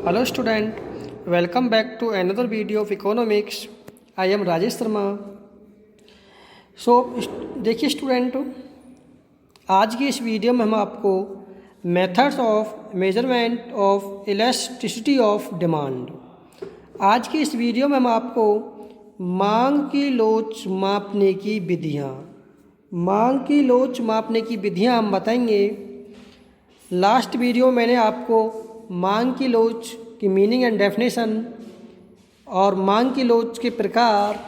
Hello student, welcome back to another video of economics. I am Rajesh Sharma. सो देखिए student, आज की इस वीडियो में हम आपको methods of measurement of elasticity of demand, आज की इस वीडियो में हम आपको मांग की लोच मापने की विधियां हम बताएंगे. लास्ट वीडियो मैंने आपको मांग की लोच की मीनिंग एंड डेफिनेशन और मांग की लोच के प्रकार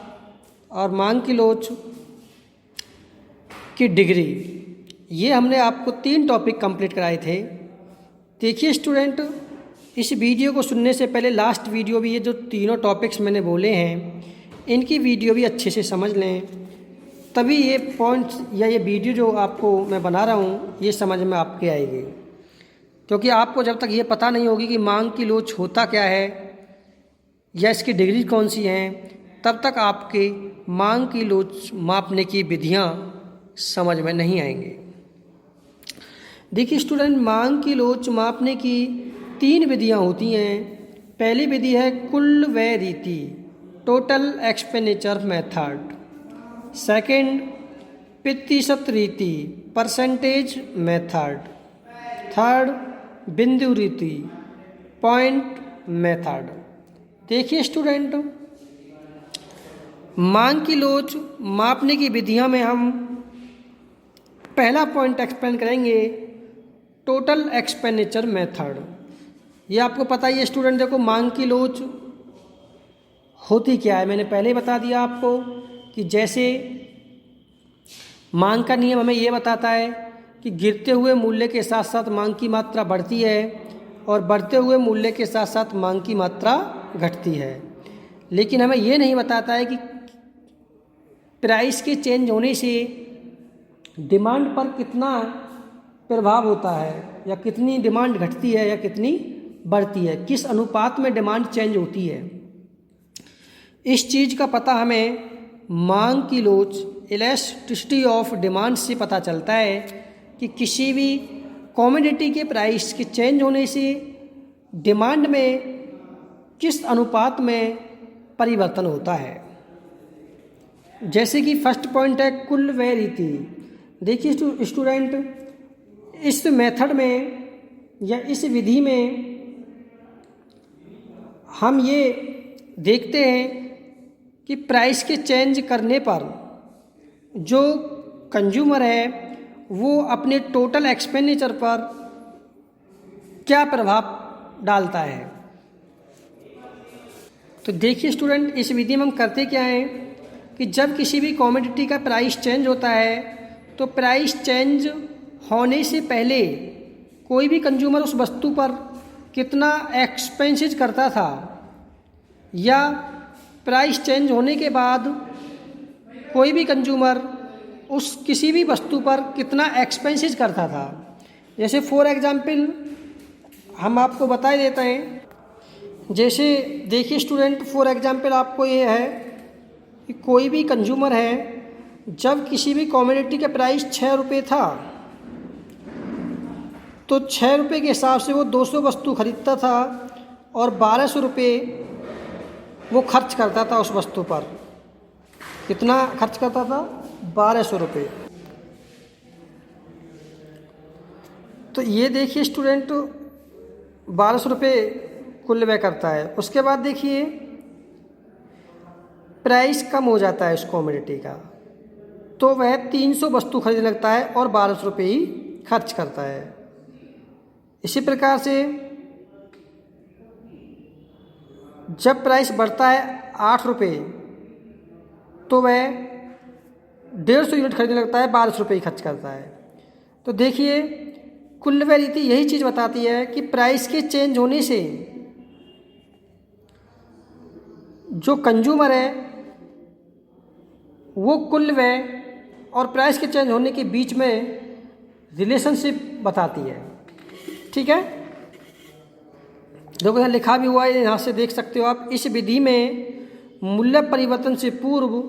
और मांग की लोच की डिग्री, ये हमने आपको 3 टॉपिक कंप्लीट कराए थे. देखिए स्टूडेंट, इस वीडियो को सुनने से पहले लास्ट वीडियो भी, ये जो तीनों टॉपिक्स मैंने बोले हैं इनकी वीडियो भी अच्छे से समझ लें, तभी ये पॉइंट्स या ये वीडियो जो आपको मैं बना रहा हूँ ये समझ में आपके आएगी. क्योंकि आपको जब तक ये पता नहीं होगी कि मांग की लोच होता क्या है या इसकी डिग्री कौन सी हैं, तब तक आपके मांग की लोच मापने की विधियां समझ में नहीं आएंगी. देखिए स्टूडेंट, मांग की लोच मापने की 3 विधियां होती हैं. पहली विधि है कुल व्यय रीति, टोटल एक्सपेंडिचर मेथड. सेकंड, प्रतिशत रीति, परसेंटेज मेथड. थर्ड, बिंदु रीति, पॉइंट मेथड. देखिए स्टूडेंट, मांग की लोच मापने की विधियों में हम पहला पॉइंट एक्सप्लेन करेंगे, टोटल एक्सपेंडिचर मेथड. ये आपको पता ही है स्टूडेंट. देखो, मांग की लोच होती क्या है मैंने पहले ही बता दिया आपको कि जैसे मांग का नियम हमें ये बताता है कि गिरते हुए मूल्य के साथ साथ मांग की मात्रा बढ़ती है और बढ़ते हुए मूल्य के साथ साथ मांग की मात्रा घटती है. लेकिन हमें ये नहीं बताता है कि प्राइस के चेंज होने से डिमांड पर कितना प्रभाव होता है, या कितनी डिमांड घटती है या कितनी बढ़ती है, किस अनुपात में डिमांड चेंज होती है. इस चीज़ का पता हमें मांग की लोच, इलास्टिसिटी ऑफ डिमांड से पता चलता है कि किसी भी कमोडिटी के प्राइस के चेंज होने से डिमांड में किस अनुपात में परिवर्तन होता है. जैसे कि फर्स्ट पॉइंट है कुल व्यय रीति. देखिए स्टूडेंट, इस मेथड में या इस विधि में हम ये देखते हैं कि प्राइस के चेंज करने पर जो कंज्यूमर है वो अपने टोटल एक्सपेंडिचर पर क्या प्रभाव डालता है. तो देखिए स्टूडेंट, इस विधि में हम करते क्या हैं कि जब किसी भी कमोडिटी का प्राइस चेंज होता है तो प्राइस चेंज होने से पहले कोई भी कंज्यूमर उस वस्तु पर कितना एक्सपेंसेस करता था, या प्राइस चेंज होने के बाद कोई भी कंज्यूमर उस किसी भी वस्तु पर कितना एक्सपेंसेस करता था. जैसे फॉर एग्जांपल हम आपको बता देते हैं. जैसे देखिए स्टूडेंट, फॉर एग्जांपल आपको ये है कि कोई भी कंज्यूमर है, जब किसी भी कमोडिटी का प्राइस 6 रुपये था तो 6 रुपये के हिसाब से वो 200 वस्तु खरीदता था और 1200 रुपये वो खर्च करता था उस वस्तु पर. कितना खर्च करता था? 1200 रुपये. तो ये देखिए स्टूडेंट, 1200 रुपये कुल व्यय करता है. उसके बाद देखिए प्राइस कम हो जाता है उस कमोडिटी का, तो वह 300 वस्तु खरीदने लगता है और 1200 रुपये ही खर्च करता है. इसी प्रकार से जब प्राइस बढ़ता है 8 रुपये तो वह 150 यूनिट खरीदने लगता है, 1200 रुपये ही खर्च करता है. तो देखिए कुल व्यय रीति यही चीज़ बताती है कि प्राइस के चेंज होने से जो कंज्यूमर है वो कुल व्यय और प्राइस के चेंज होने के बीच में रिलेशनशिप बताती है. ठीक है, देखो यहाँ लिखा भी हुआ है, यहाँ से देख सकते हो आप. इस विधि में मूल्य परिवर्तन से पूर्व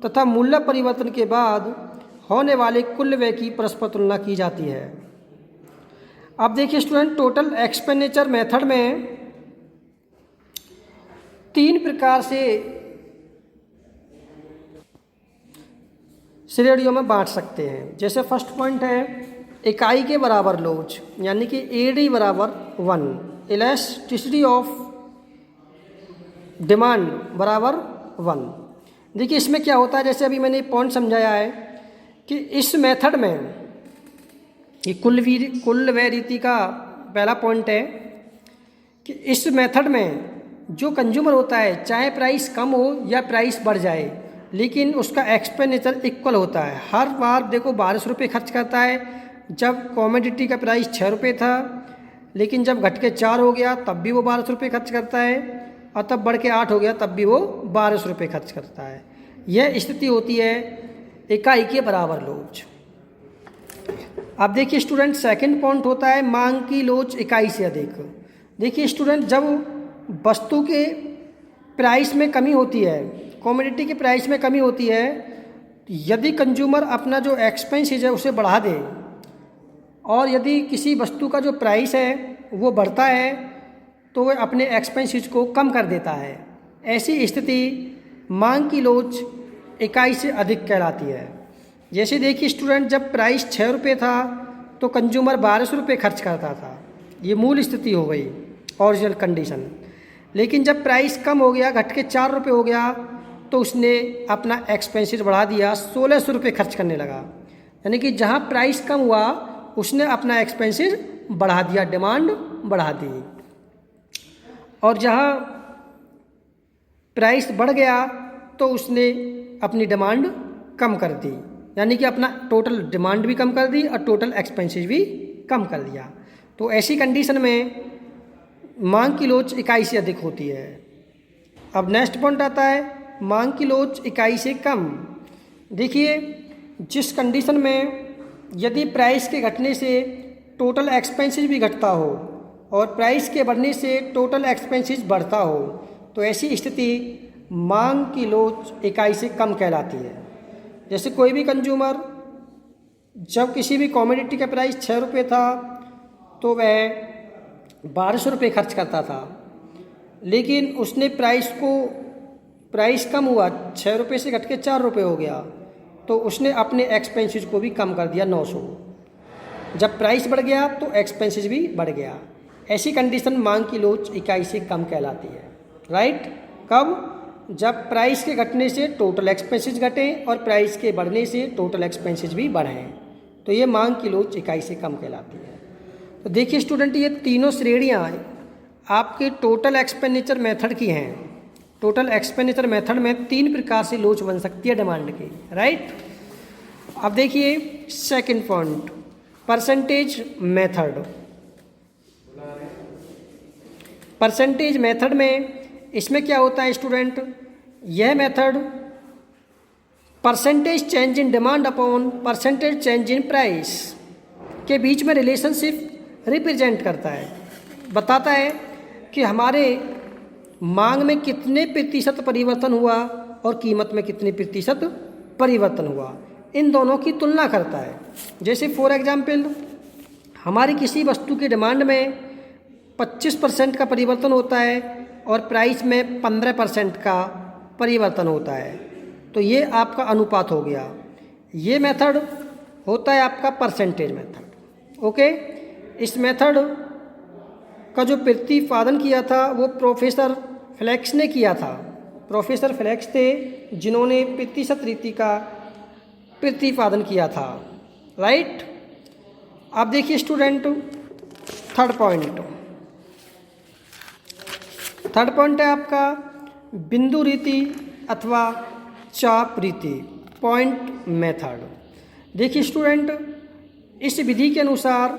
तथा मूल्य परिवर्तन के बाद होने वाले कुल व्यय की परस्पर तुलना की जाती है. अब देखिए स्टूडेंट, टोटल एक्सपेंडिचर मेथड में तीन प्रकार से श्रेणियों में बांट सकते हैं। जैसे फर्स्ट पॉइंट है इकाई के बराबर लोच, यानी कि AD बराबर 1, इलास्टिसिटी ऑफ डिमांड बराबर 1। देखिए इसमें क्या होता है, जैसे अभी मैंने पॉइंट समझाया है कि इस मेथड में ये कुल व्यय रीति का पहला पॉइंट है कि इस मेथड में जो कंज्यूमर होता है, चाहे प्राइस कम हो या प्राइस बढ़ जाए, लेकिन उसका एक्सपेंडिचर इक्वल होता है। हर बार देखो 1200 रुपये खर्च करता है। जब कॉमोडिटी का प्राइस 6 रुपये था, लेकिन जब घट के 4 हो गया तब भी वो 1200 रुपये खर्च करता है, और तब बढ़ के 8 हो गया तब भी वो 1200 रुपये खर्च करता है। यह स्थिति होती है इकाई के बराबर लोच। अब देखिए स्टूडेंट, सेकंड पॉइंट होता है मांग की लोच इकाई से अधिक। देखिए स्टूडेंट, जब वस्तु के प्राइस में कमी होती है, कॉमोडिटी के प्राइस में कमी होती है, यदि कंज्यूमर अपना जो एक्सपेंसेस है उसे बढ़ा दे, और यदि किसी वस्तु का जो प्राइस है वो बढ़ता है तो वह अपने एक्सपेंसेस को कम कर देता है। ऐसी स्थिति मांग की लोच इकाई से अधिक कहलाती है। जैसे देखिए स्टूडेंट, जब प्राइस 6 रुपये था तो कंज्यूमर 1200 रुपये खर्च करता था। ये मूल स्थिति हो गई, ओरिजिनल कंडीशन। लेकिन जब प्राइस कम हो गया, घट के 4 रुपये हो गया, तो उसने अपना एक्सपेंसेस बढ़ा दिया, 1600 रुपये खर्च करने लगा। यानी कि जहाँ प्राइस कम हुआ उसने अपना एक्सपेंसेस बढ़ा दिया, डिमांड बढ़ा दी। और जहाँ प्राइस बढ़ गया तो उसने अपनी डिमांड कम कर दी, यानी कि अपना टोटल डिमांड भी कम कर दी और टोटल एक्सपेंसेस भी कम कर दिया। तो ऐसी कंडीशन में मांग की लोच इकाई से अधिक होती है। अब नेक्स्ट पॉइंट आता है मांग की लोच इकाई से कम। देखिए, जिस कंडीशन में यदि प्राइस के घटने से टोटल एक्सपेंसेस भी घटता हो और प्राइस के बढ़ने से टोटल एक्सपेंसेस बढ़ता हो, तो ऐसी स्थिति मांग की लोच इकाई से कम कहलाती है। जैसे कोई भी कंज्यूमर जब किसी भी कॉमोडिटी का प्राइस 6 रुपये था तो वह 1200 रुपये खर्च करता था, लेकिन उसने प्राइस कम हुआ, 6 रुपये से घट के 4 रुपये हो गया, तो उसने अपने एक्सपेंसेस को भी कम कर दिया 900। जब प्राइस बढ़ गया तो एक्सपेंसेस भी बढ़ गया। ऐसी कंडीशन मांग की लोच इकाई से कम कहलाती है। राइट? कब? जब प्राइस के घटने से टोटल एक्सपेंसेस घटें और प्राइस के बढ़ने से टोटल एक्सपेंसेस भी बढ़ें, तो ये मांग की लोच इकाई से कम कहलाती है। तो देखिए स्टूडेंट, ये तीनों श्रेणियाँ आपके टोटल एक्सपेंडिचर मेथड की हैं। टोटल एक्सपेंडिचर मेथड में 3 प्रकार से लोच बन सकती है डिमांड की। राइट? अब देखिए second point, percentage method. Percentage method में इसमें क्या होता है स्टूडेंट, यह method percentage change in demand upon percentage change in price के बीच में रिलेशनशिप रिप्रेजेंट करता है। बताता है कि हमारे मांग में कितने प्रतिशत परिवर्तन हुआ और कीमत में कितने प्रतिशत परिवर्तन हुआ, इन दोनों की तुलना करता है। जैसे फॉर एग्जाम्पल, हमारी किसी वस्तु की डिमांड में 25% का परिवर्तन होता है और प्राइस में 15% का परिवर्तन होता है, तो ये आपका अनुपात हो गया। ये मेथड होता है आपका परसेंटेज मेथड। ओके, इस मेथड का जो प्रतिपादन किया था वो प्रोफेसर फ्लेक्स ने किया था। प्रोफेसर फ्लेक्स थे जिन्होंने प्रतिशत रीति का प्रतिपादन किया था। राइट? अब देखिए स्टूडेंट, थर्ड पॉइंट है आपका बिंदु रीति अथवा चाप रीति, पॉइंट मेथड। देखिए स्टूडेंट, इस विधि के अनुसार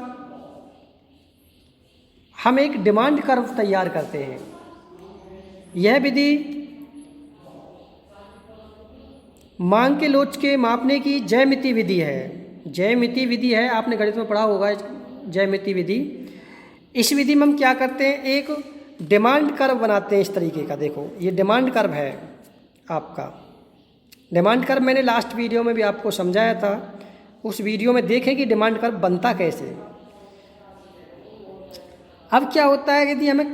हम एक डिमांड कर्व तैयार करते हैं। यह विधि मांग के लोच के मापने की ज्यामिति विधि है। ज्यामिति विधि है, आपने गणित में पढ़ा होगा ज्यामिति विधि। इस विधि में हम क्या करते हैं, एक डिमांड कर्व बनाते हैं इस तरीके का। देखो ये डिमांड कर्व है आपका। डिमांड कर्व मैंने लास्ट वीडियो में भी आपको समझाया था, उस वीडियो में देखें कि डिमांड कर्व बनता कैसे। अब क्या होता है, यदि हमें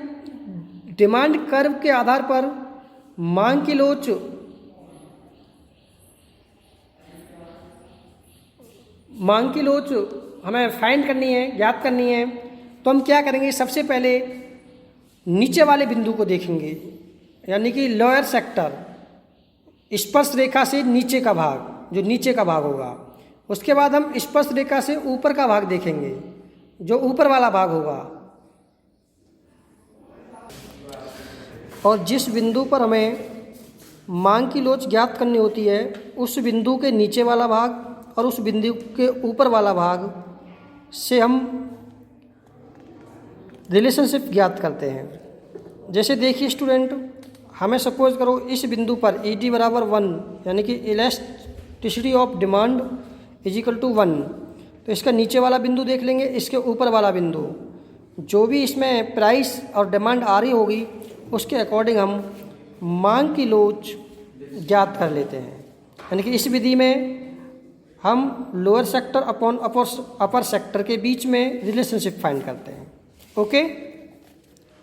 डिमांड कर्व के आधार पर मांग की लोच हमें फाइंड करनी है, ज्ञात करनी है, तो हम क्या करेंगे, सबसे पहले नीचे वाले बिंदु को देखेंगे, यानी कि लोअर सेक्टर, स्पर्श रेखा से नीचे का भाग, जो नीचे का भाग होगा। उसके बाद हम स्पर्श रेखा से ऊपर का भाग देखेंगे, जो ऊपर वाला भाग होगा। और जिस बिंदु पर हमें मांग की लोच ज्ञात करनी होती है, उस बिंदु के नीचे वाला भाग और उस बिंदु के ऊपर वाला भाग से हम रिलेशनशिप ज्ञात करते हैं। जैसे देखिए स्टूडेंट, हमें सपोज करो इस बिंदु पर ED बराबर 1, यानी कि elasticity of demand is equal to 1, तो इसका नीचे वाला बिंदु देख लेंगे, इसके ऊपर वाला बिंदु, जो भी इसमें प्राइस और डिमांड आ रही होगी उसके अकॉर्डिंग हम मांग की लोच ज्ञात कर लेते हैं। यानी कि इस विधि में हम लोअर सेक्टर अपॉन अपर सेक्टर के बीच में रिलेशनशिप फाइंड करते हैं। ओके,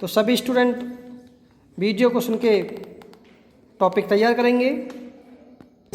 तो सभी स्टूडेंट वीडियो को सुन के टॉपिक तैयार करेंगे।